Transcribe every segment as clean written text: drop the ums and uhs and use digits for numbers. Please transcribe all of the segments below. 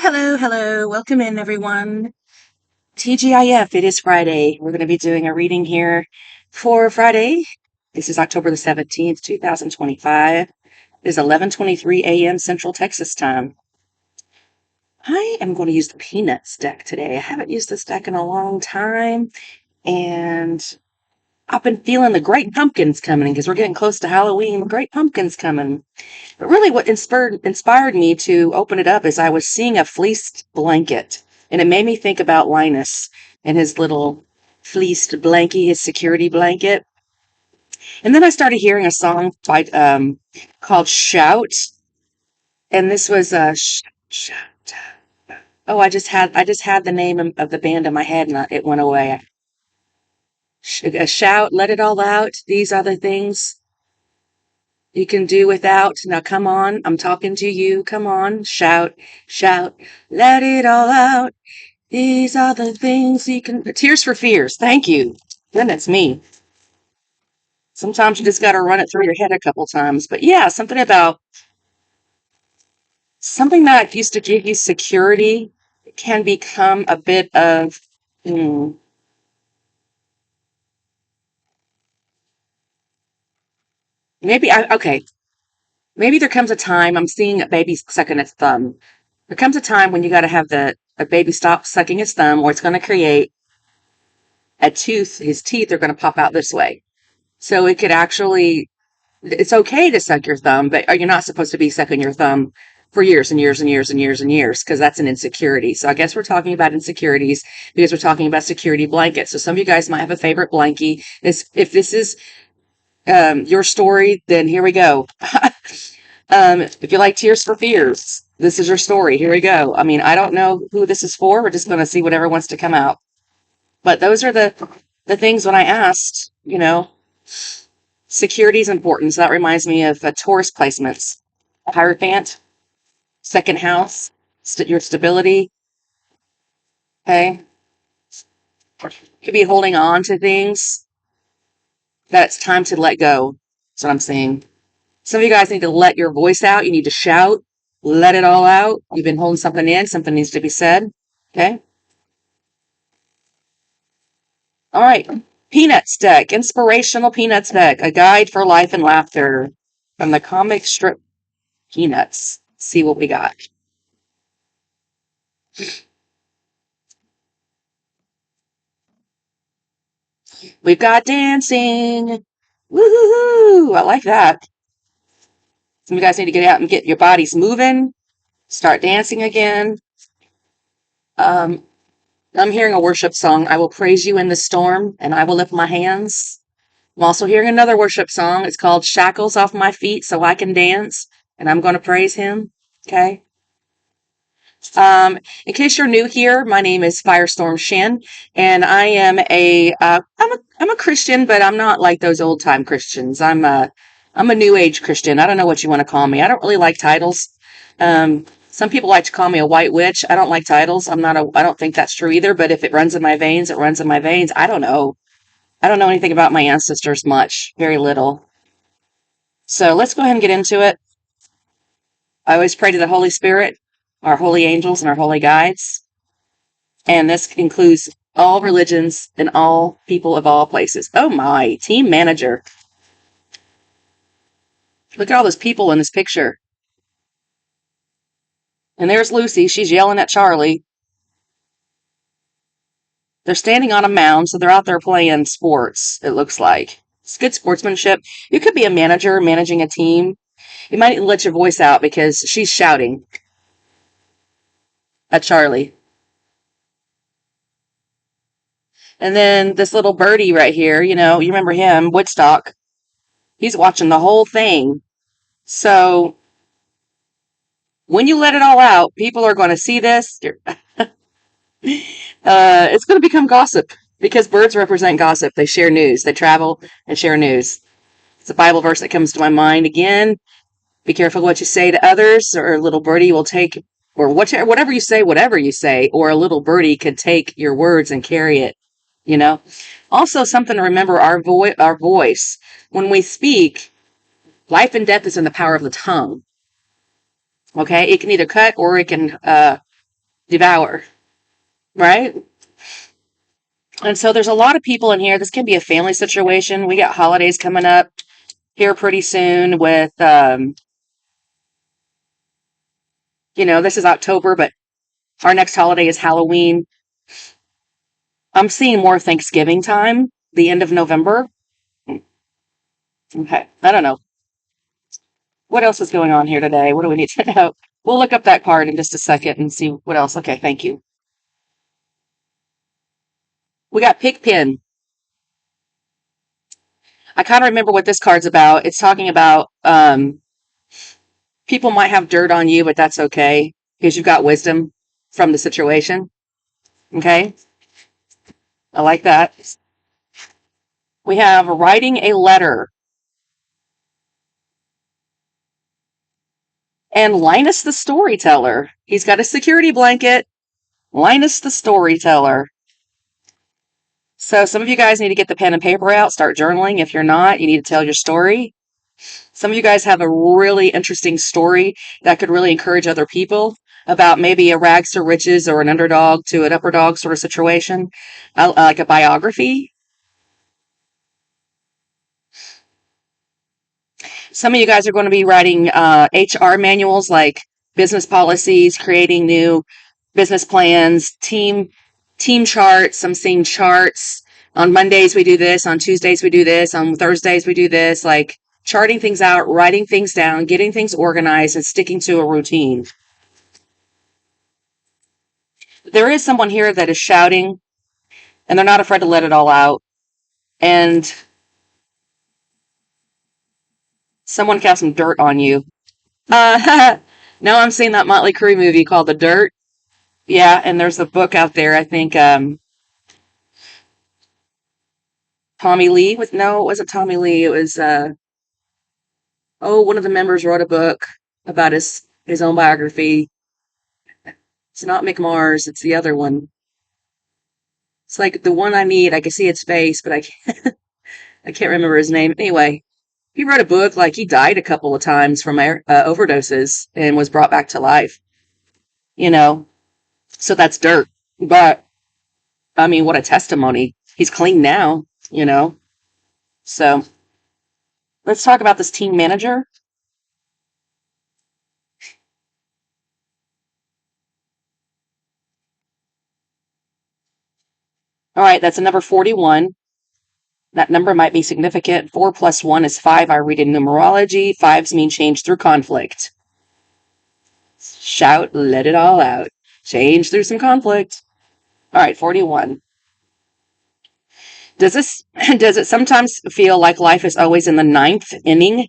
Hello. Welcome in, everyone. TGIF, it is Friday. We're going to be doing a reading here for Friday. This is October the 17th, 2025. It is 11:23 a.m. Central Texas time. I am going to use the Peanuts deck today. I haven't used this deck in a long time, and I've been feeling the Great Pumpkins coming because we're getting close to Halloween. The Great Pumpkins coming. But really what inspired me to open it up is I was seeing a fleeced blanket, and it made me think about Linus and his little fleeced blankie, his security blanket. And then I started hearing a song called Shout, and this was Shout. Oh, I just had the name of the band in my head and it went away. Shout, let it all out. These are the things you can do without. Now come on, I'm talking to you. Come on, shout, let it all out. These are the things you can. Tears for Fears. Thank you. Goodness me. Sometimes you just got to run it through your head a couple times. But yeah, something that used to give you security can become a bit of. hmm, okay. Maybe there comes a time I'm seeing a baby sucking its thumb. There comes a time when you got to have a baby stop sucking its thumb, or it's going to create a tooth. His teeth are going to pop out this way. So it could actually, it's okay to suck your thumb, but you're not supposed to be sucking your thumb for years and years and years and years and years, because that's an insecurity. So I guess we're talking about insecurities because we're talking about security blankets. So some of you guys might have a favorite blankie. If this is your story, then here we go. If you like Tears for Fears, this is your story. Here we go. I mean, I don't know who this is for. We're just going to see whatever wants to come out. But those are the things when I asked, security is important. So that reminds me of Taurus placements. Hierophant, second house, your stability. Okay. Could be holding on to things that it's time to let go. That's what I'm saying. Some of you guys need to let your voice out. You need to shout, let it all out. You've been holding something in. Something needs to be said. Okay. All right. Peanuts deck, inspirational Peanuts deck, a guide for life and laughter from the comic strip Peanuts. See what we got. We've got dancing. Woohoo! I like that. Some of you guys need to get out and get your bodies moving. Start dancing again. Um, I'm hearing a worship song. I will praise you in the storm, and I will lift my hands. I'm also hearing another worship song. It's called Shackles Off My Feet So I Can Dance, and I'm going to praise him. Okay. In case you're new here, my name is Firestorm Shan, and I am I'm a Christian, but I'm not like those old time Christians. I'm a new age Christian. I don't know what you want to call me. I don't really like titles. Some people like to call me a white witch. I don't like titles. I don't think that's true either, but if it runs in my veins, it runs in my veins. I don't know. I don't know anything about my ancestors much, very little. So let's go ahead and get into it. I always pray to the Holy Spirit, our holy angels, and our holy guides. And this includes all religions and all people of all places. Oh my, team manager. Look at all those people in this picture. And there's Lucy. She's yelling at Charlie. They're standing on a mound, so they're out there playing sports, it looks like. It's good sportsmanship. You could be a manager managing a team. You might let your voice out because she's shouting at Charlie. And then this little birdie right here, you remember him, Woodstock. He's watching the whole thing. So when you let it all out, people are going to see this. It's going to become gossip because birds represent gossip. They share news. They travel and share news. It's a Bible verse that comes to my mind again. Be careful what you say to others, or a little birdie will take, or whatever you say, or a little birdie could take your words and carry it. Also, something to remember: our voice. When we speak, life and death is in the power of the tongue. Okay, it can either cut or it can devour, right? And so there's a lot of people in here. This can be a family situation. We got holidays coming up here pretty soon with, this is October, but our next holiday is Halloween. I'm seeing more Thanksgiving time, the end of November. Okay. I don't know. What else is going on here today? What do we need to know? We'll look up that card in just a second and see what else. Okay. Thank you. We got Pigpen. I kind of remember what this card's about. It's talking about people might have dirt on you, but that's okay because you've got wisdom from the situation. Okay. I like that. We have writing a letter. And Linus the storyteller. He's got a security blanket. Linus the storyteller. So some of you guys need to get the pen and paper out, start journaling. If you're not, you need to tell your story. Some of you guys have a really interesting story that could really encourage other people about maybe a rags to riches or an underdog to an upper dog sort of situation, like a biography. Some of you guys are going to be writing HR manuals like business policies, creating new business plans, team charts. I'm seeing charts. On Mondays we do this, on Tuesdays we do this, on Thursdays we do this, like charting things out, writing things down, getting things organized, and sticking to a routine. There is someone here that is shouting, and they're not afraid to let it all out. And someone cast some dirt on you. Now I'm seeing that Motley Crue movie called The Dirt. Yeah, and there's a book out there, I think, Tommy Lee was, no, it wasn't Tommy Lee. It was, one of the members wrote a book about his own biography. It's not McMars, it's the other one. It's like the one I need. I can see its face, but I can't remember his name. Anyway, he wrote a book, like he died a couple of times from overdoses and was brought back to life. You know, so that's dirt. But I mean, what a testimony. He's clean now, you know. So let's talk about this team manager. All right, that's a number 41. That number might be significant. 4 plus 1 is 5. I read in numerology. 5s mean change through conflict. Shout, let it all out. Change through some conflict. All right, 41. Does it sometimes feel like life is always in the 9th inning?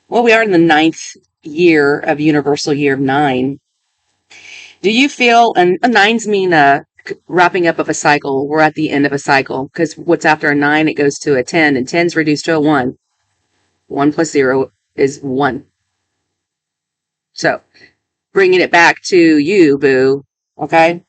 Well, we are in the 9th year of universal year 9. Do you feel, and nines mean wrapping up of a cycle. We're at the end of a cycle because what's after a 9, it goes to a 10, and 10's reduced to a 1. 1 plus 0 is 1. So bringing it back to you, boo. Okay.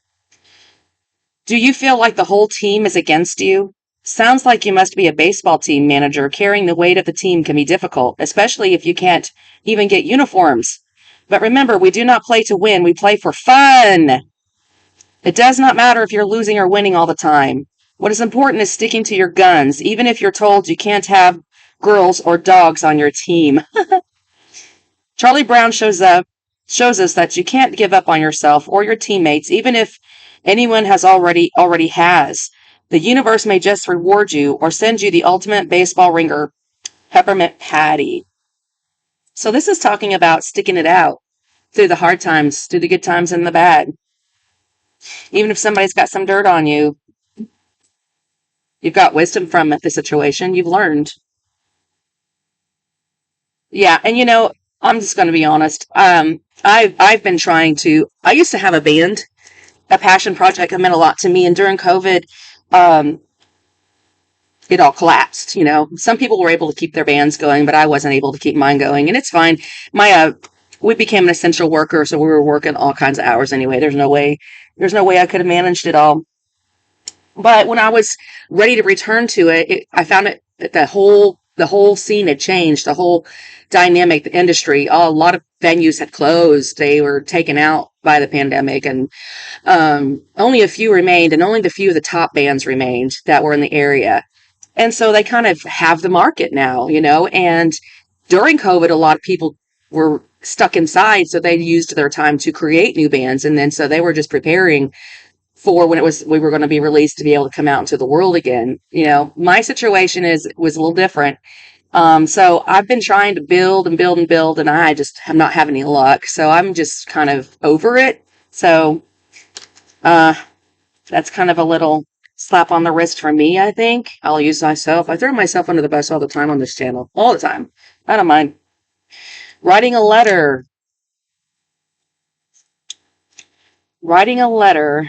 Do you feel like the whole team is against you? Sounds like you must be a baseball team manager. Carrying the weight of the team can be difficult, especially if you can't even get uniforms. But remember, we do not play to win. We play for fun. It does not matter if you're losing or winning all the time. What is important is sticking to your guns, even if you're told you can't have girls or dogs on your team. Charlie Brown shows us that you can't give up on yourself or your teammates, even if anyone has already has. The universe may just reward you or send you the ultimate baseball ringer, Peppermint Patty. So this is talking about sticking it out through the hard times, through the good times and the bad. Even if somebody's got some dirt on you, you've got wisdom from the situation. You've learned. Yeah, and I'm just going to be honest. I've been trying to. I used to have a band, a passion project that meant a lot to me, and during COVID, um, it all collapsed. Some people were able to keep their bands going, but I wasn't able to keep mine going, and it's fine. We became an essential worker, so we were working all kinds of hours anyway. There's no way I could have managed it all. But when I was ready to return to it, I found it that the whole scene had changed. The whole dynamic, the industry, a lot of venues had closed. They were taken out by the pandemic, and only a few remained, and only the few of the top bands remained that were in the area. And so they kind of have the market now, and during COVID, a lot of people were stuck inside, so they used their time to create new bands. And then so they were just preparing for when we were going to be released to be able to come out into the world again. My situation was a little different. So I've been trying to build and build and build, and I just have not having any luck. So I'm just kind of over it. So uh, that's kind of a little slap on the wrist for me, I think. I'll use myself. I throw myself under the bus all the time on this channel. All the time. I don't mind. Writing a letter. Writing a letter.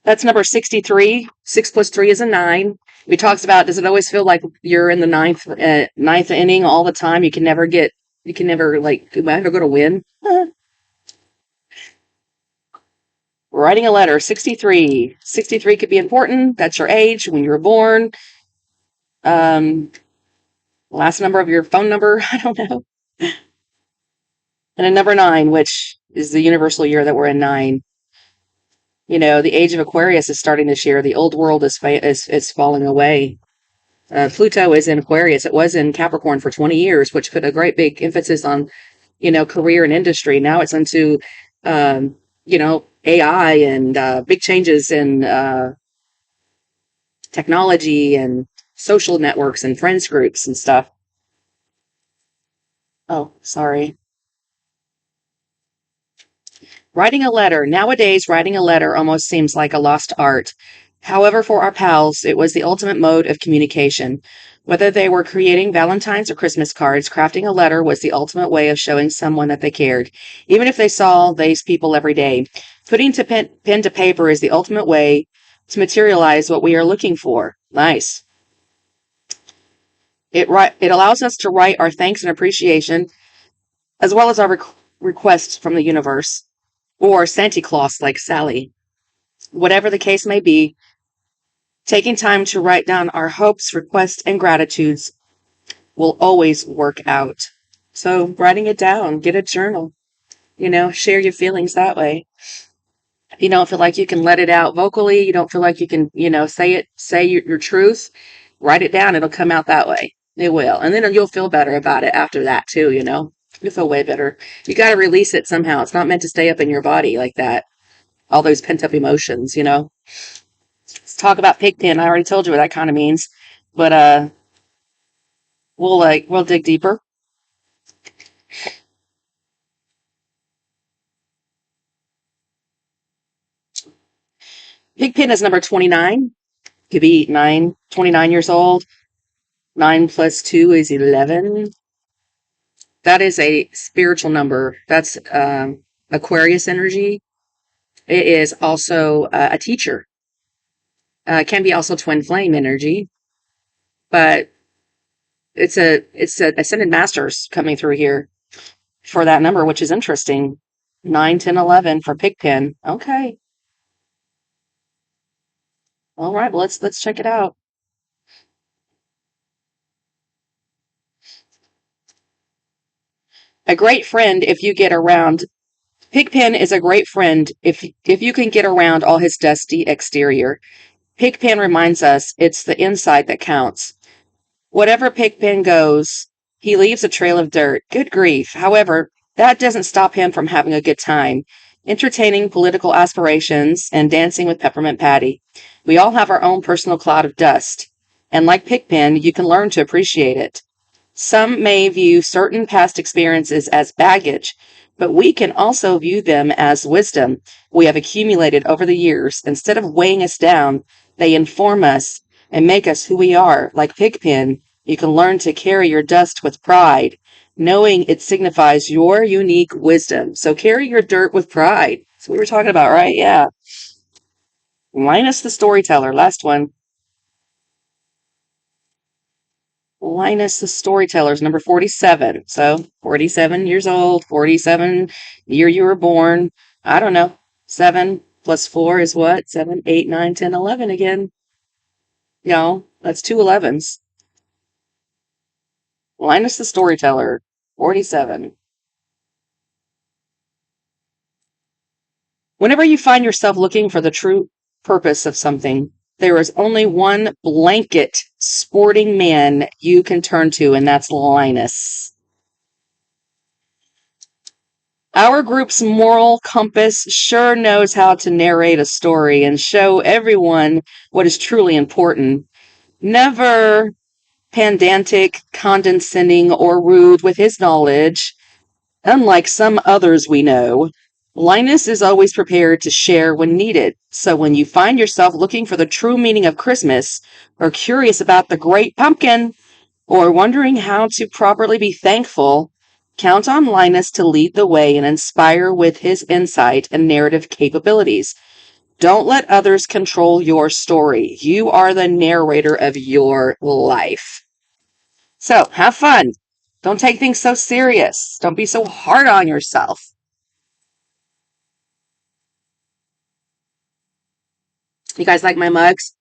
That's number 63. 6 plus 3 is a 9. We talked about, does it always feel like you're in the ninth inning all the time? You can never, like, am I going to win? Writing a letter, 63. 63 could be important. That's your age, when you were born. Last number of your phone number, I don't know. And a number 9, which is the universal year that we're in, 9. The age of Aquarius is starting this year. The old world is falling away. Pluto is in Aquarius. It was in Capricorn for 20 years, which put a great big emphasis on, career and industry. Now it's into, AI and big changes in technology and social networks and friends groups and stuff. Oh, sorry. Writing a letter. Nowadays, writing a letter almost seems like a lost art. However, for our pals, it was the ultimate mode of communication. Whether they were creating Valentine's or Christmas cards, crafting a letter was the ultimate way of showing someone that they cared, even if they saw these people every day. Putting pen to paper is the ultimate way to materialize what we are looking for. Nice. It allows us to write our thanks and appreciation, as well as our requests from the universe, or Santa Claus like Sally. Whatever the case may be, taking time to write down our hopes, requests, and gratitudes will always work out. So writing it down, get a journal, share your feelings that way. If you don't feel like you can let it out vocally, you don't feel like you can, say your truth, write it down. It'll come out that way. It will. And then you'll feel better about it after that too, You'll feel way better. You got to release it somehow. It's not meant to stay up in your body like that. All those pent up emotions. Let's talk about Pigpen. I already told you what that kind of means, but we'll dig deeper. Pigpen is number 29. Could be 29 years old. 9 plus 2 is 11. That is a spiritual number. That's Aquarius energy. It is also a teacher. Can be also twin flame energy, but it's a ascended masters coming through here for that number, which is interesting. 9, 10, 11 for Pigpen. Okay. All right. Well, let's check it out. A great friend if you get around. Pigpen is a great friend if you can get around all his dusty exterior. Pigpen reminds us it's the inside that counts. Whatever Pigpen goes, he leaves a trail of dirt. Good grief. However, that doesn't stop him from having a good time, entertaining political aspirations and dancing with Peppermint Patty. We all have our own personal cloud of dust, and like Pigpen, you can learn to appreciate it. Some may view certain past experiences as baggage, but we can also view them as wisdom we have accumulated over the years. Instead of weighing us down, they inform us and make us who we are. Like Pigpen, you can learn to carry your dust with pride, knowing it signifies your unique wisdom. So carry your dirt with pride. That's what we were talking about, right? Yeah. Linus the Storyteller, last one. Linus the Storyteller is number 47. So 47 years old, 47 year you were born. I don't know. 7 plus 4 is what? 7, 8, 9, 10, 11 again. That's 2 11s. Linus the Storyteller, 47. Whenever you find yourself looking for the true purpose of something, there is only one blanket sporting man you can turn to, and that's Linus. Our group's moral compass sure knows how to narrate a story and show everyone what is truly important. Never pedantic, condescending, or rude with his knowledge, unlike some others we know. Linus is always prepared to share when needed. So when you find yourself looking for the true meaning of Christmas, or curious about the great pumpkin, or wondering how to properly be thankful, count on Linus to lead the way and inspire with his insight and narrative capabilities. Don't let others control your story. You are the narrator of your life. So have fun. Don't take things so serious. Don't be so hard on yourself. You guys like my mugs?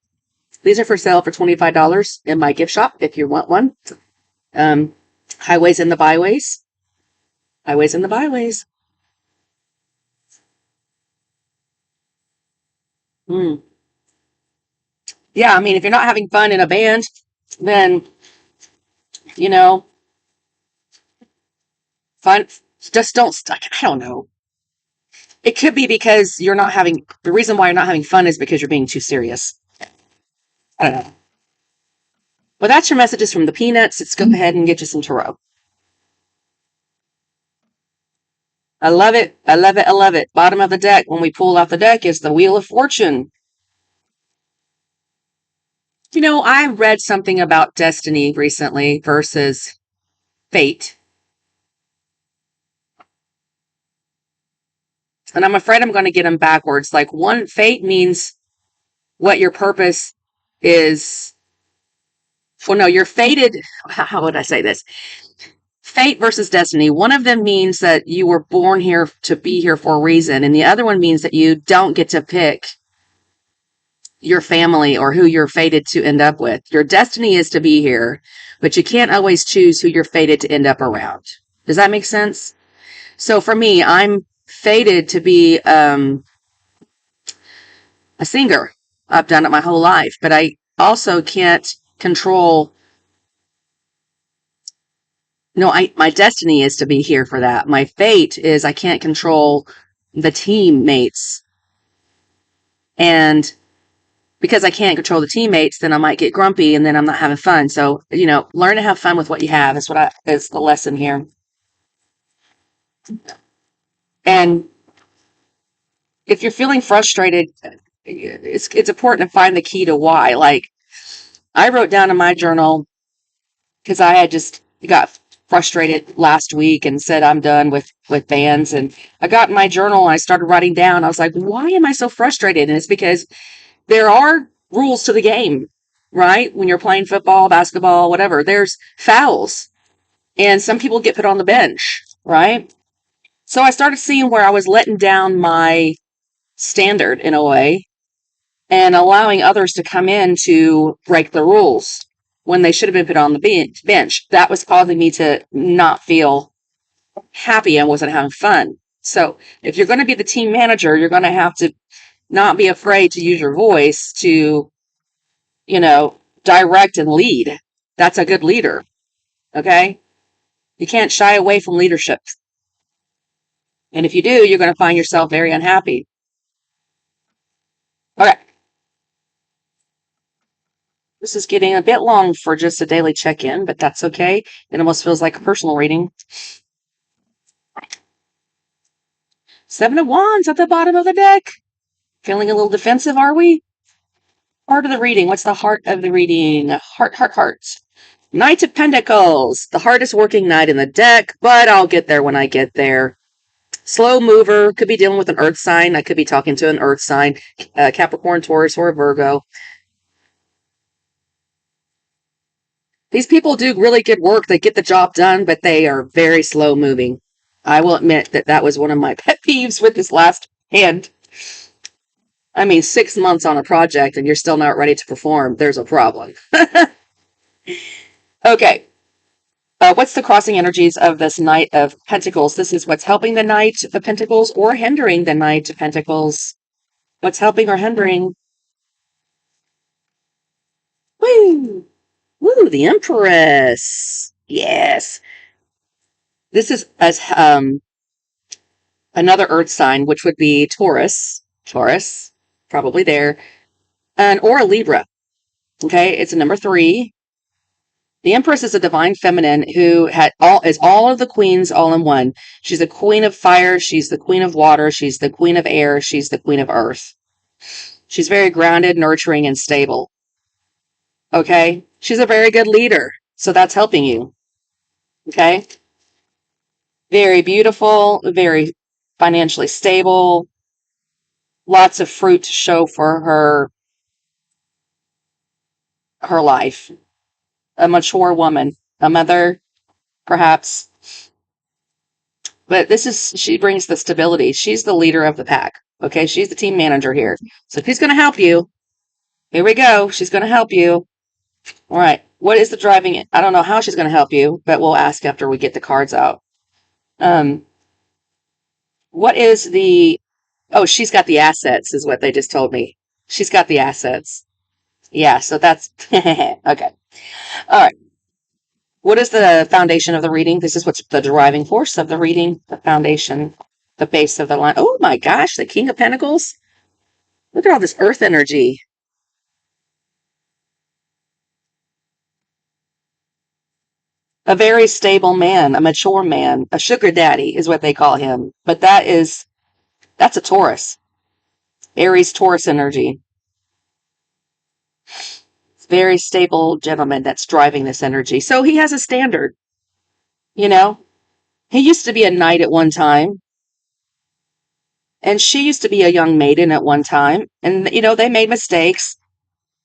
These are for sale for $25 in my gift shop if you want one. Um, Highways and the Byways. Highways and the Byways. Mm. Yeah, I mean, if you're not having fun in a band, then, you know, fun, just don't, I don't know. It could be because the reason why you're not having fun is because you're being too serious. I don't know. Well, that's your messages from the Peanuts. Let's go ahead and get you some tarot. I love it. I love it. I love it. Bottom of the deck, when we pull off the deck, is the Wheel of Fortune. I read something about destiny recently versus fate. And I'm afraid I'm going to get them backwards. Like, one, fate means what your purpose is. Well, no, you're fated. How would I say this? Fate versus destiny. One of them means that you were born here to be here for a reason. And the other one means that you don't get to pick your family or who you're fated to end up with. Your destiny is to be here, but you can't always choose who you're fated to end up around. Does that make sense? So for me, I'm fated to be a singer. I've done it my whole life, but I also can't control. No, my destiny is to be here for that. My fate is I can't control the teammates. And because I can't control the teammates, then I might get grumpy and then I'm not having fun. So, learn to have fun with what you have is the lesson here. And if you're feeling frustrated, it's important to find the key to why. Like, I wrote down in my journal because I had just got frustrated last week and said I'm done with bands. And I got in my journal and I started writing down. I was like, why am I so frustrated? And it's because there are rules to the game, right? When you're playing football, basketball, whatever, there's fouls. And some people get put on the bench, right? So I started seeing where I was letting down my standard in a way and allowing others to come in to break the rules when they should have been put on the bench. That was causing me to not feel happy and wasn't having fun. So if you're going to be the team manager, you're going to have to not be afraid to use your voice to, direct and lead. That's a good leader. Okay. You can't shy away from leadership. And if you do, you're going to find yourself very unhappy. Okay. This is getting a bit long for just a daily check-in, but that's okay. It almost feels like a personal reading. 7 of Wands at the bottom of the deck. Feeling a little defensive, are we? Heart of the reading. What's the heart of the reading? Heart, heart, heart. Knight of Pentacles. The hardest working knight in the deck, but I'll get there when I get there. Slow mover. Could be dealing with an earth sign. I could be talking to an earth sign. Capricorn, Taurus, or a Virgo. These people do really good work. They get the job done, but they are very slow moving. I will admit that was one of my pet peeves with this last hand. I mean, 6 months on a project and you're still not ready to perform. There's a problem. Okay. What's the crossing energies of this Knight of Pentacles? This is what's helping the Knight of Pentacles or hindering the Knight of Pentacles. What's helping or hindering? Woo! Woo, the Empress. Yes. This is as another earth sign, which would be Taurus. Taurus, probably there. Or a Libra. Okay, it's a number 3. The Empress is a divine feminine who is all of the queens all in one. She's a queen of fire. She's the queen of water. She's the queen of air. She's the queen of earth. She's very grounded, nurturing, and stable. Okay? She's a very good leader. So that's helping you. Okay? Very beautiful, very financially stable. Lots of fruit to show for her life. A mature woman. A mother, perhaps. But she brings the stability. She's the leader of the pack. Okay, she's the team manager here. So she's going to help you. Here we go. She's going to help you. All right. What is the driving? I don't know how she's going to help you, but we'll ask after we get the cards out. What is the? Oh, she's got the assets, is what they just told me. She's got the assets. Yeah. So that's okay. All right. What is the foundation of the reading? This is what's the driving force of the reading. The foundation, the base of the line. Oh my gosh, the King of Pentacles. Look at all this earth energy. A very stable man, a mature man, a sugar daddy is what they call him. But that's a Taurus. Aries Taurus energy. Very stable gentleman that's driving this energy. So he has a standard, you know? He used to be a knight at one time. And she used to be a young maiden at one time. And, they made mistakes.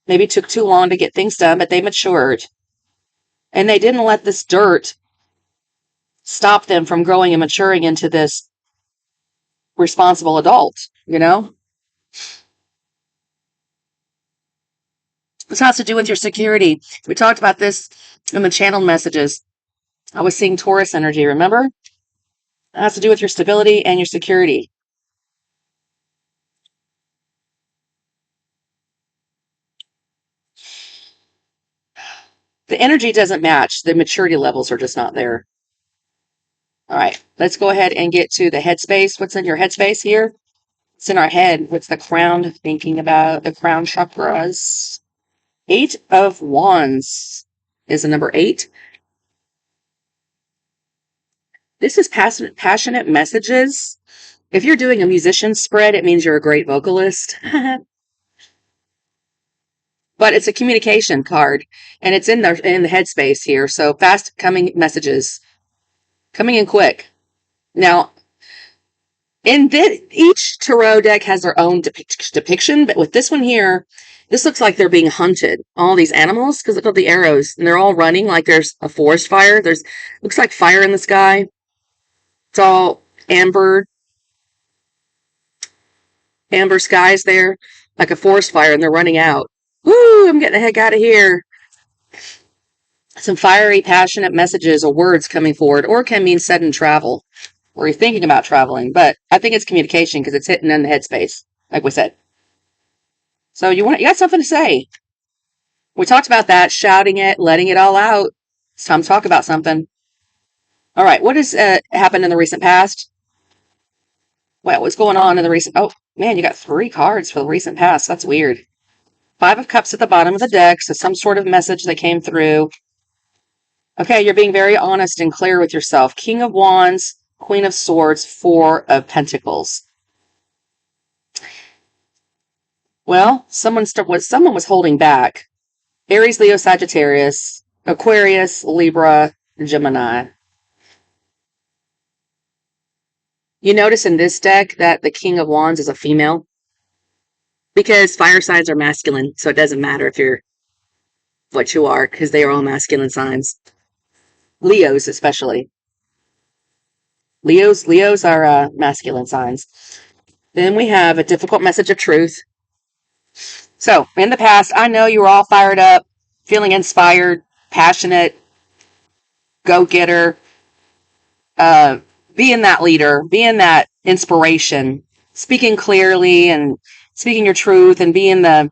Maybe took too long to get things done, but they matured. And they didn't let this dirt stop them from growing and maturing into this responsible adult, This has to do with your security. We talked about this in the channeled messages. I was seeing Taurus energy, remember? It has to do with your stability and your security. The energy doesn't match. The maturity levels are just not there. All right, let's go ahead and get to the headspace. What's in your headspace here? It's in our head. What's the crown thinking about? The crown chakras. 8 of Wands is the number 8. This is passionate messages. If you're doing a musician spread, it means you're a great vocalist. But it's a communication card, and it's in the headspace here. So fast coming messages, coming in quick. Now, each tarot deck has their own depiction, but with this one here, this looks like they're being hunted. All these animals, because look at the arrows, and they're all running like there's a forest fire. Looks like fire in the sky. It's all amber skies there, like a forest fire, and they're running out. Woo! I'm getting the heck out of here. Some fiery, passionate messages or words coming forward, or can mean sudden travel, or you're thinking about traveling. But I think it's communication because it's hitting in the headspace, like we said. So you got something to say. We talked about that, shouting it, letting it all out. It's time to talk about something. All right, what has happened in the recent past? Well, what's going on in the recent... Oh, man, you got 3 cards for the recent past. That's weird. 5 of Cups at the bottom of the deck, so some sort of message that came through. Okay, you're being very honest and clear with yourself. King of Wands, Queen of Swords, 4 of Pentacles. Well, someone was holding back. Aries, Leo, Sagittarius, Aquarius, Libra, Gemini. You notice in this deck that the King of Wands is a female because fire signs are masculine, so it doesn't matter if you're what you are because they are all masculine signs. Leos especially. Leos are masculine signs. Then we have a difficult message of truth. So, in the past, I know you were all fired up, feeling inspired, passionate, go-getter, being that leader, being that inspiration, speaking clearly and speaking your truth and being the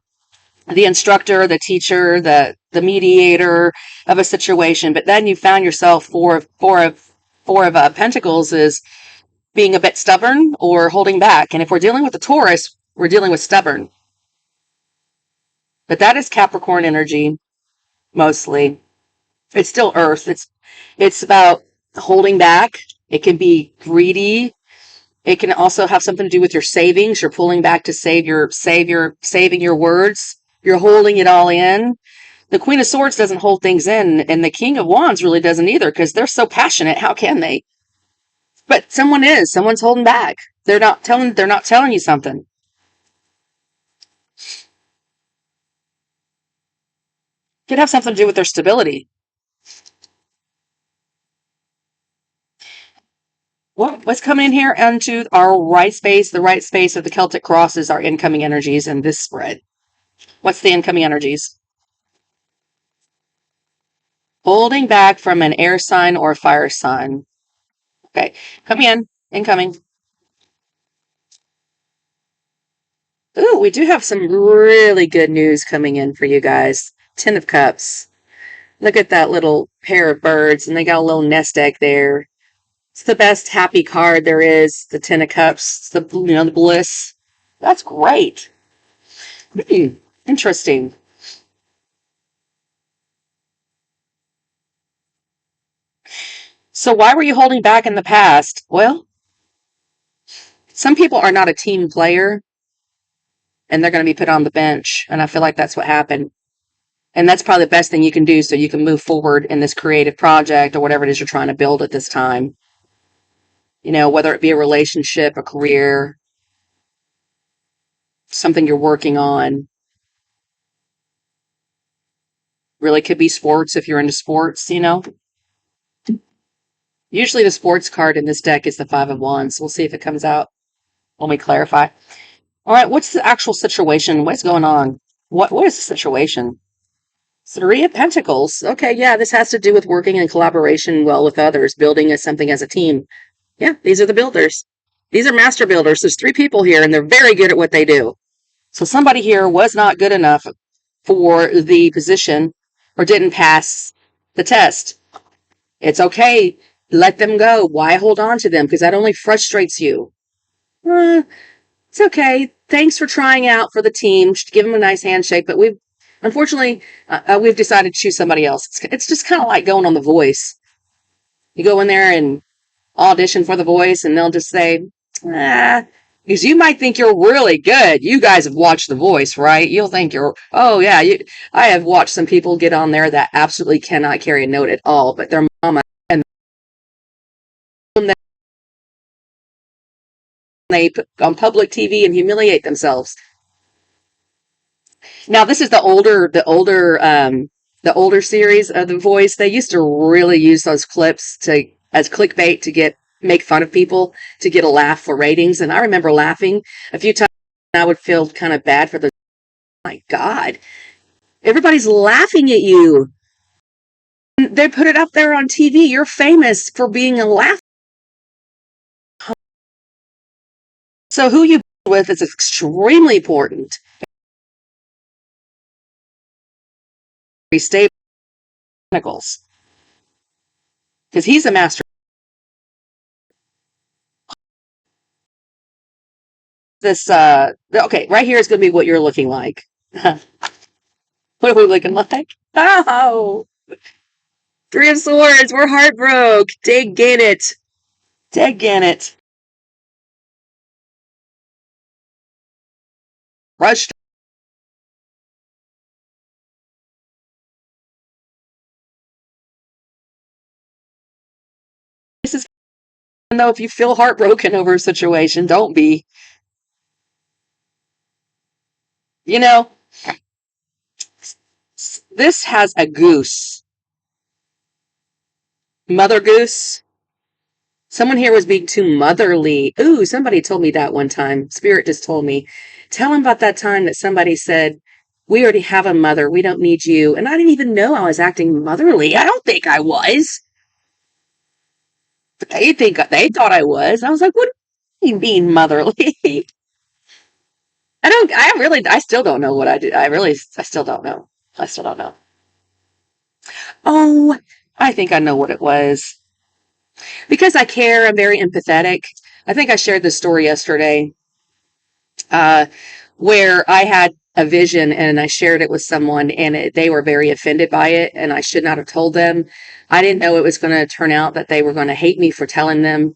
instructor, the teacher, the mediator of a situation. But then you found yourself four of Pentacles is being a bit stubborn or holding back. And if we're dealing with the Taurus, we're dealing with stubborn. But that is Capricorn energy mostly. It's still Earth. It's about holding back. It can be greedy. It can also have something to do with your savings. You're pulling back to saving your words. You're holding it all in. The Queen of Swords doesn't hold things in, and the King of Wands really doesn't either because they're so passionate. How can they? But someone's holding back. They're not telling you something. Could have something to do with their stability. What's coming in here into our right space? The right space of the Celtic cross is our incoming energies in this spread. What's the incoming energies? Holding back from an air sign or fire sign. Okay, coming in, incoming. Ooh, we do have some really good news coming in for you guys. Ten of Cups. Look at that little pair of birds, and they got a little nest egg there. It's the best happy card there is. The Ten of Cups. It's the bliss. That's great. Interesting. So why were you holding back in the past? Well, some people are not a team player, and they're going to be put on the bench. And I feel like that's what happened. And that's probably the best thing you can do so you can move forward in this creative project or whatever it is you're trying to build at this time. Whether it be a relationship, a career, something you're working on. Really could be sports if you're into sports. Usually the sports card in this deck is the Five of Wands. We'll see if it comes out when we clarify. All right, what's the actual situation? What's going on? What is the situation? Three of Pentacles. Okay, yeah, this has to do with working in collaboration well with others, building something as a team. Yeah, these are the builders. These are master builders. There's three people here, and they're very good at what they do. So somebody here was not good enough for the position or didn't pass the test. It's okay. Let them go. Why hold on to them? Because that only frustrates you. It's okay. Thanks for trying out for the team. Give them a nice handshake. But unfortunately, we've decided to choose somebody else. It's just kind of like going on The Voice. You go in there and audition for The Voice, and they'll just say, because you might think you're really good. You guys have watched The Voice, right? You'll think oh yeah. I have watched some people get on there that absolutely cannot carry a note at all, but their mama and they put on public TV and humiliate themselves. Now, this is the older series of The Voice. They used to really use those clips as clickbait to make fun of people to get a laugh for ratings. And I remember laughing a few times. And I would feel kind of bad for the. My God, everybody's laughing at you. They put it up there on TV. You're famous for being a laugh. So who you with is extremely important. Stay Pentacles because he's a master. This okay, right here is going to be what you're looking like. What are we looking like? Oh, Three of Swords. We're heartbroken. Daggin it. Daggin it. Rushed. This is, even though if you feel heartbroken over a situation, don't be. You know, this has a goose. Mother goose. Someone here was being too motherly. Ooh, somebody told me that one time. Spirit just told me. Tell him about that time that somebody said, we already have a mother. We don't need you. And I didn't even know I was acting motherly. I don't think I was. But they thought I was. I was like, what do you mean being motherly? I still don't know what I did. I still don't know. I still don't know. Oh, I think I know what it was. Because I care, I'm very empathetic. I think I shared this story yesterday, uh, where I had a vision and I shared it with someone and they were very offended by it and I should not have told them. I didn't know it was going to turn out that they were going to hate me for telling them.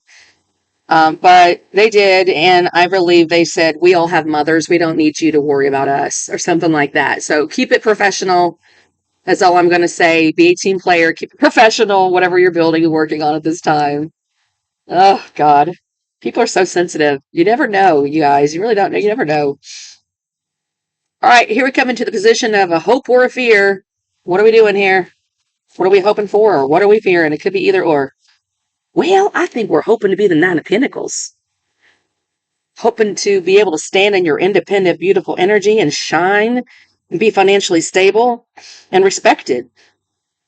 But they did, and I believe they said, we all have mothers. We don't need you to worry about us, or something like that. So keep it professional. That's all I'm going to say. Be a team player. Keep it professional, whatever you're building and working on at this time. Oh, God. People are so sensitive. You never know, you guys. You really don't know. You never know. All right, here we come into the position of a hope or a fear. What are we doing here? What are we hoping for, or what are we fearing? It could be either or. Well, I think we're hoping to be the Nine of Pentacles. Hoping to be able to stand in your independent, beautiful energy and shine and be financially stable and respected.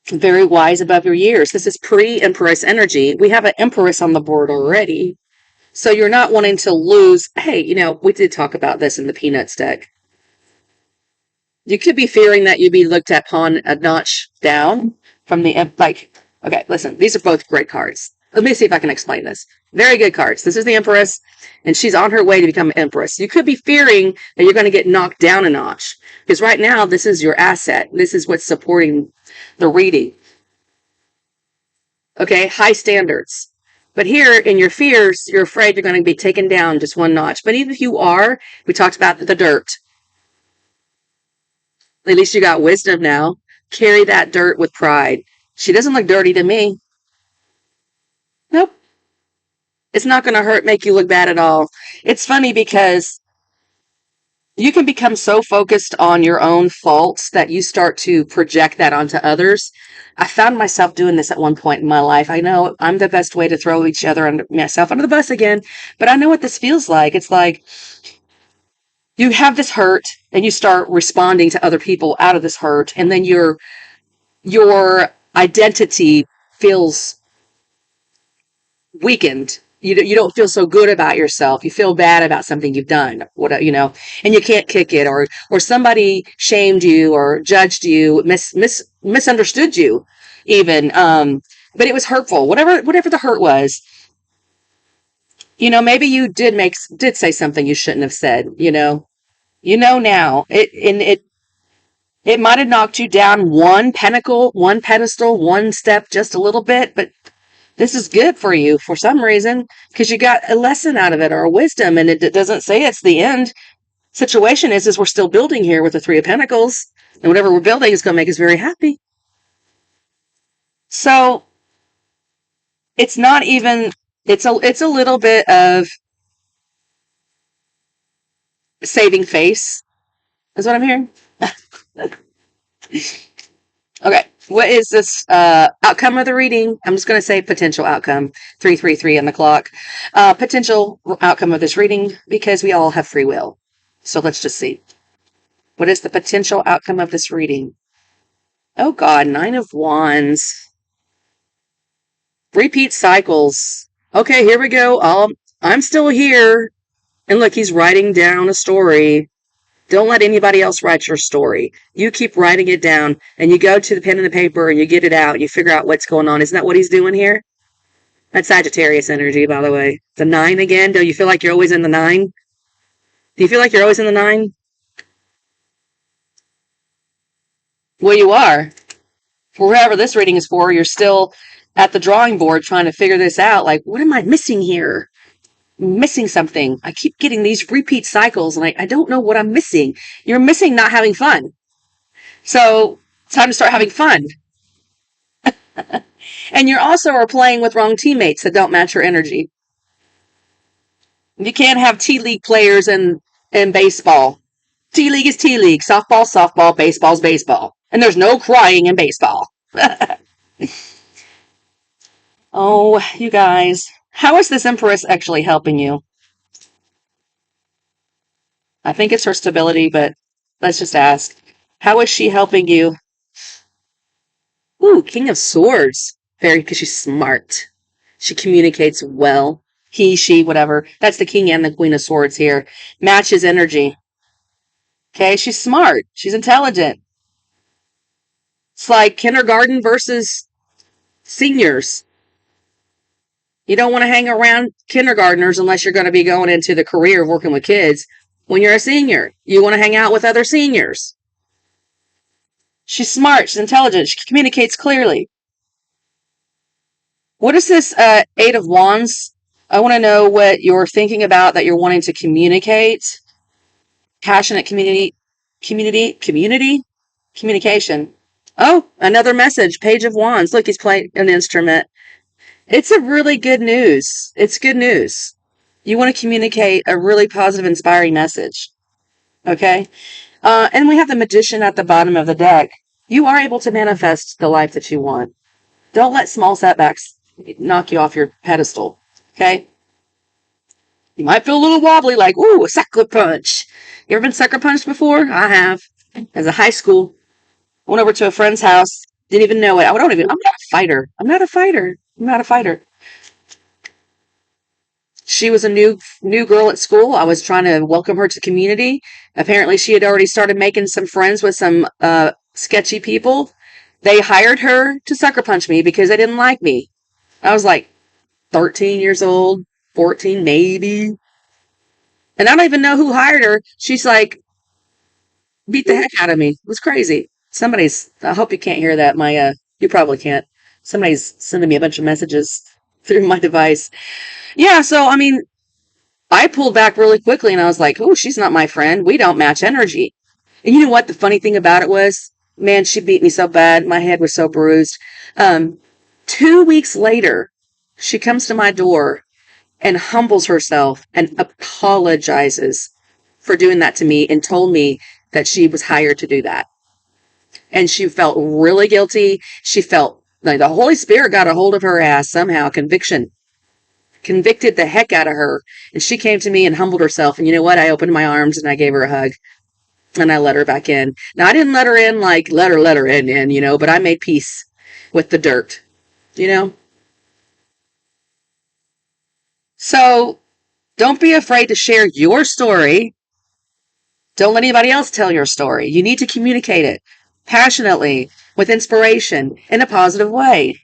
Very wise above your years. This is pre-Empress energy. We have an Empress on the board already. So you're not wanting to lose. Hey, we did talk about this in the Peanuts deck. You could be fearing that you'd be looked upon a notch down from the, okay, listen, these are both great cards. Let me see if I can explain this. Very good cards. This is the Empress, and she's on her way to become Empress. You could be fearing that you're going to get knocked down a notch, because right now, this is your asset. This is what's supporting the reading. Okay, high standards. But here, in your fears, you're afraid you're going to be taken down just one notch. But even if you are, we talked about the dirt. At least you got wisdom now. Carry that dirt with pride. She doesn't look dirty to me. Nope. It's not going to make you look bad at all. It's funny because you can become so focused on your own faults that you start to project that onto others. I found myself doing this at one point in my life. I know I'm the best way to throw each other under myself under the bus again, but I know what this feels like. It's like you have this hurt and you start responding to other people out of this hurt, and then your identity feels weakened. You don't feel so good about yourself. You feel bad about something you've done, and you can't kick it, or somebody shamed you or judged you, misunderstood you, even. But it was hurtful. Whatever the hurt was, maybe you did say something you shouldn't have said. Now it might have knocked you down one pinnacle, one pedestal, one step, just a little bit, but this is good for you for some reason because you got a lesson out of it or a wisdom, and it doesn't say it's the end. Situation is we're still building here with the Three of Pentacles, and whatever we're building is going to make us very happy. So it's not even, it's a little bit of saving face is what I'm hearing. Okay. What is this outcome of the reading? I'm just going to say potential outcome. 333 on the clock. Potential outcome of this reading, because we all have free will. So let's just see. What is the potential outcome of this reading? Oh God, Nine of Wands. Repeat cycles. Okay, here we go. I'm still here. And look, he's writing down a story. Don't let anybody else write your story. You keep writing it down, and you go to the pen and the paper, and you get it out, and you figure out what's going on. Isn't that what he's doing here? That's Sagittarius energy, by the way. The 9 again. Do you feel like you're always in the 9? Do you feel like you're always in the 9? Well, you are. For whoever this reading is for, you're still at the drawing board trying to figure this out. Like, what am I missing here? I'm missing something. I keep getting these repeat cycles, and I don't know what I'm missing. You're missing not having fun. So it's time to start having fun. And you also are playing with wrong teammates that don't match your energy. You can't have T-League players in baseball. T-League is T-League. Softball, softball. Baseball's baseball. And there's no crying in baseball. Oh, you guys. How is this Empress actually helping you? I think it's her stability, but let's just ask. How is she helping you? Ooh, King of Swords. Very, because she's smart. She communicates well. He, she, whatever. That's the King and the Queen of Swords here. Matches energy. Okay, she's smart. She's intelligent. It's like kindergarten versus seniors. You don't want to hang around kindergartners unless you're going to be going into the career of working with kids. When you're a senior, you want to hang out with other seniors. She's smart. She's intelligent. She communicates clearly. What is this Eight of Wands? I want to know what you're thinking about that you're wanting to communicate. Passionate communication. Oh, another message. Page of Wands. Look, he's playing an instrument. It's a really good news. It's good news. You want to communicate a really positive, inspiring message. Okay? And we have the Magician at the bottom of the deck. You are able to manifest the life that you want. Don't let small setbacks knock you off your pedestal. Okay? You might feel a little wobbly, like, ooh, a sucker punch. You ever been sucker punched before? I have. As a high school, I went over to a friend's house. Didn't even know it. I'm not a fighter. I'm not a fighter. I'm not a fighter. She was a new girl at school. I was trying to welcome her to the community. Apparently, she had already started making some friends with some sketchy people. They hired her to sucker punch me because they didn't like me. I was like 13 years old, 14 maybe. And I don't even know who hired her. She's like, beat the heck out of me. It was crazy. I hope you can't hear that. You probably can't. Somebody's sending me a bunch of messages through my device. Yeah, so, I mean, I pulled back really quickly and I was like, oh, she's not my friend. We don't match energy. And you know what? The funny thing about it was, man, she beat me so bad. My head was so bruised. Um, 2 weeks later, she comes to my door and humbles herself and apologizes for doing that to me and told me that she was hired to do that. And she felt really guilty. She felt like the Holy Spirit got a hold of her ass somehow, convicted the heck out of her. And she came to me and humbled herself. And you know what? I opened my arms and I gave her a hug and I let her back in. Now, I didn't let her in like let her in, but I made peace with the dirt, you know? So don't be afraid to share your story. Don't let anybody else tell your story. You need to communicate it passionately, with inspiration, in a positive way.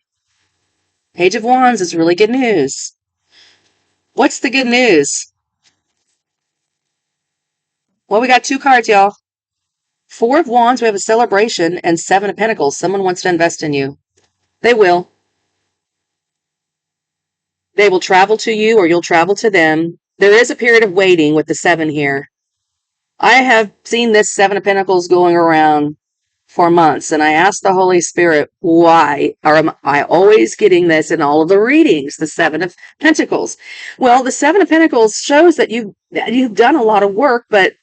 Page of Wands is really good news. What's the good news? Well, we got two cards, y'all. Four of Wands, we have a celebration, and Seven of Pentacles. Someone wants to invest in you. They will. They will travel to you or you'll travel to them. There is a period of waiting with the seven here. I have seen this Seven of Pentacles going around for months, and I asked the Holy Spirit, why am I always getting this in all of the readings, the Seven of Pentacles? Well, the Seven of Pentacles shows that you've done a lot of work, but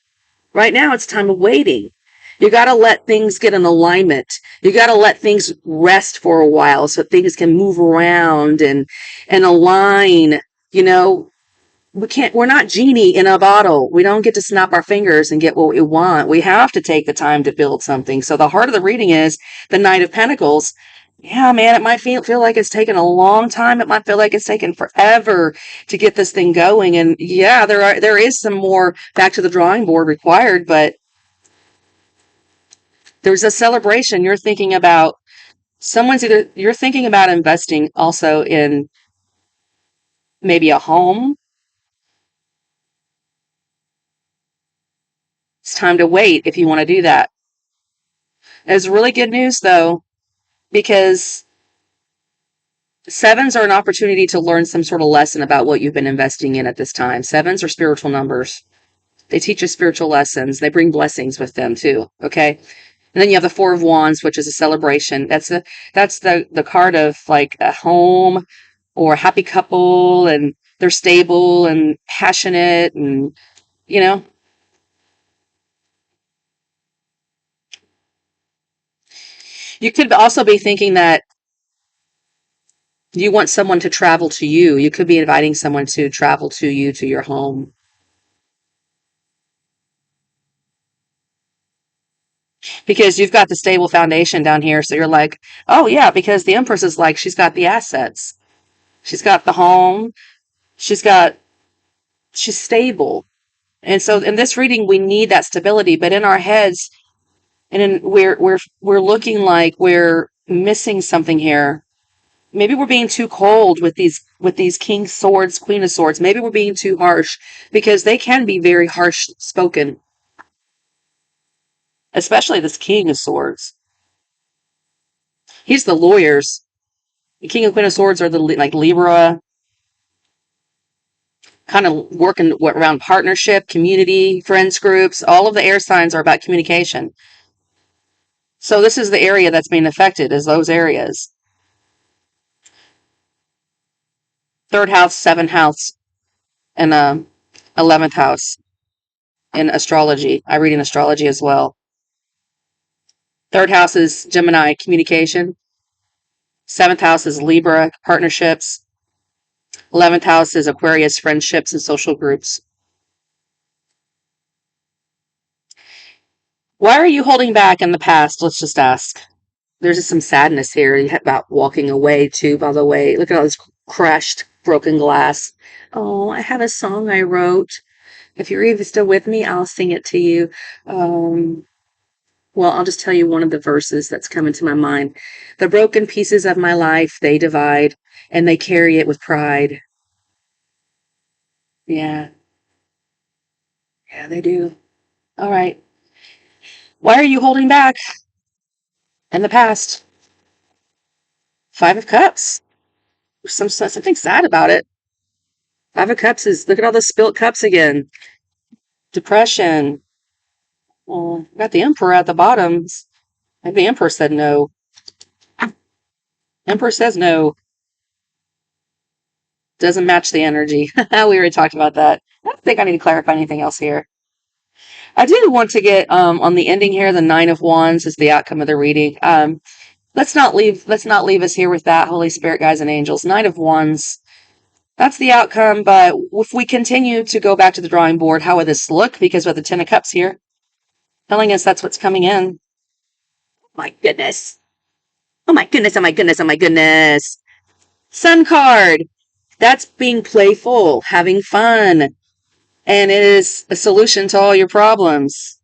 right now it's time of waiting. You got to let things get in alignment. You got to let things rest for a while so things can move around and align. You know, we're not genie in a bottle. We don't get to snap our fingers and get what we want. We have to take the time to build something. So the heart of the reading is the Knight of Pentacles. Yeah, man, it might feel like it's taken a long time. It might feel like it's taken forever to get this thing going. And yeah, there is some more back to the drawing board required, but there's a celebration. You're thinking about investing also in maybe a home. It's time to wait if you want to do that. It's really good news though, because sevens are an opportunity to learn some sort of lesson about what you've been investing in at this time. Sevens are spiritual numbers. They teach us spiritual lessons. They bring blessings with them too. Okay. And then you have the Four of Wands, which is a celebration. That's the card of like a home or a happy couple, and they're stable and passionate, and you know, you could also be thinking that You want someone to travel to you. You could be inviting someone to travel to you, to your home. Because you've got the stable foundation down here. So you're like, oh, yeah, because the Empress is like, she's got the assets. She's got the home. She's got, she's stable. And so in this reading, we need that stability. But in our heads, we're looking like we're missing something here. Maybe we're being too cold with these King Swords, Queen of Swords. Maybe we're being too harsh because they can be very harsh spoken, especially this King of Swords. He's the lawyers. The King and Queen of Swords are the like Libra, kind of working around partnership, community, friends groups. All of the air signs are about communication. So this is the area that's being affected, is those areas. Third house, seventh house, and 11th house in astrology. I read in astrology as well. Third house is Gemini, communication. Seventh house is Libra, partnerships. 11th house is Aquarius, friendships and social groups. Why are you holding back in the past? Let's just ask. There's just some sadness here about walking away, too, by the way. Look at all this crushed, broken glass. Oh, I have a song I wrote. If you're even still with me, I'll sing it to you. Well, I'll just tell you one of the verses that's come into my mind. The broken pieces of my life, they divide, and they carry it with pride. Yeah. Yeah, they do. All right. Why are you holding back in the past? Five of Cups. Something sad about it. Five of Cups is, look at all the spilt cups again. Depression. Well, got the Emperor at the bottom. Maybe the Emperor said no. Emperor says no. Doesn't match the energy. We already talked about that. I don't think I need to clarify anything else here. I do want to get on the ending here. The Nine of Wands is the outcome of the reading. Let's not leave us here with that. Holy Spirit, guides, and angels. Nine of Wands. That's the outcome. But if we continue to go back to the drawing board, how would this look? Because we have the Ten of Cups here, telling us that's what's coming in. My goodness. Oh my goodness. Oh my goodness. Oh my goodness. Sun card. That's being playful, having fun, and it is a solution to all your problems.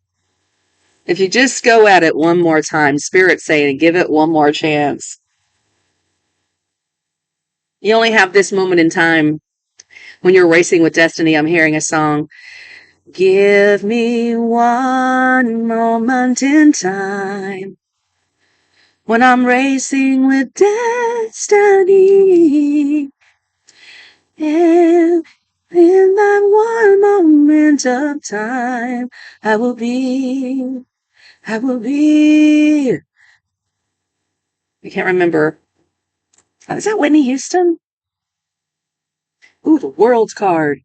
If you just go at it one more time, Spirit's saying, give it one more chance. You only have this moment in time. When you're racing with destiny, I'm hearing a song. Give me one moment in time when I'm racing with destiny. And in that one moment of time, I will be. I can't remember. Is that Whitney Houston? Ooh, the World card.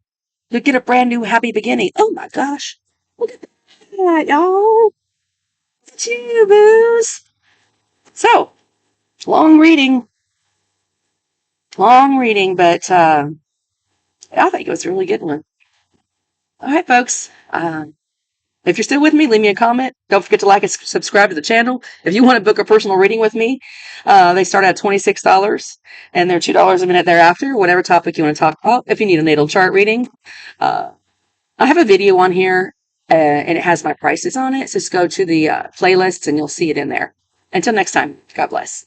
You get a brand new happy beginning. Oh my gosh. Look at that, y'all. Look at you, booze. So, long reading. Long reading, but I think it was a really good one. All right, folks. If you're still with me, leave me a comment. Don't forget to like and subscribe to the channel. If you want to book a personal reading with me, they start at $26 and they're $2 a minute thereafter, whatever topic you want to talk about. If you need a natal chart reading, I have a video on here and it has my prices on it. So just go to the playlists and you'll see it in there. Until next time, God bless.